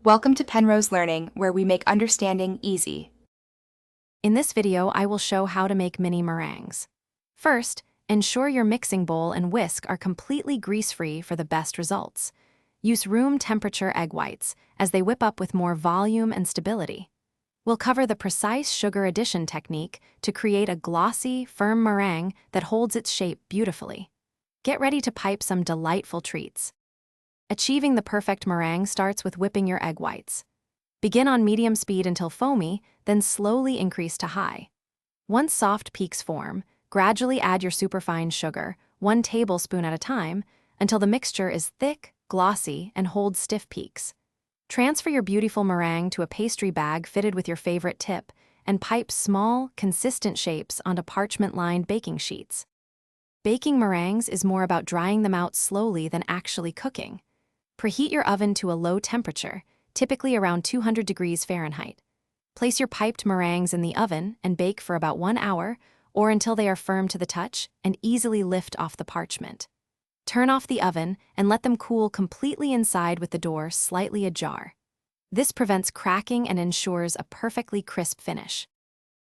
Welcome to Penrose Learning, where we make understanding easy. In this video, I will show how to make mini meringues. First, ensure your mixing bowl and whisk are completely grease-free for the best results. Use room temperature egg whites, as they whip up with more volume and stability. We'll cover the precise sugar addition technique to create a glossy, firm meringue that holds its shape beautifully. Get ready to pipe some delightful treats. Achieving the perfect meringue starts with whipping your egg whites. Begin on medium speed until foamy, then slowly increase to high. Once soft peaks form, gradually add your superfine sugar, 1 tablespoon at a time, until the mixture is thick, glossy, and holds stiff peaks. Transfer your beautiful meringue to a pastry bag fitted with your favorite tip, and pipe small, consistent shapes onto parchment-lined baking sheets. Baking meringues is more about drying them out slowly than actually cooking. Preheat your oven to a low temperature, typically around 200 degrees Fahrenheit. Place your piped meringues in the oven and bake for about 1 hour, or until they are firm to the touch and easily lift off the parchment. Turn off the oven and let them cool completely inside with the door slightly ajar. This prevents cracking and ensures a perfectly crisp finish.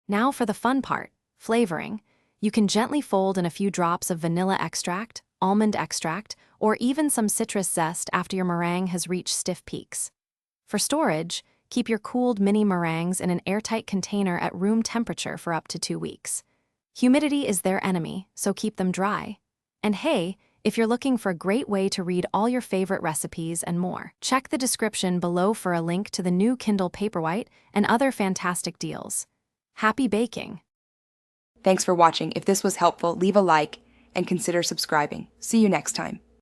Now for the fun part, flavoring. You can gently fold in a few drops of vanilla extract, almond extract, or even some citrus zest after your meringue has reached stiff peaks. For storage, keep your cooled mini meringues in an airtight container at room temperature for up to 2 weeks. Humidity is their enemy, so keep them dry. And hey, if you're looking for a great way to read all your favorite recipes and more, check the description below for a link to the new Kindle Paperwhite and other fantastic deals. Happy baking! Thanks for watching. If this was helpful, leave a like and consider subscribing. See you next time.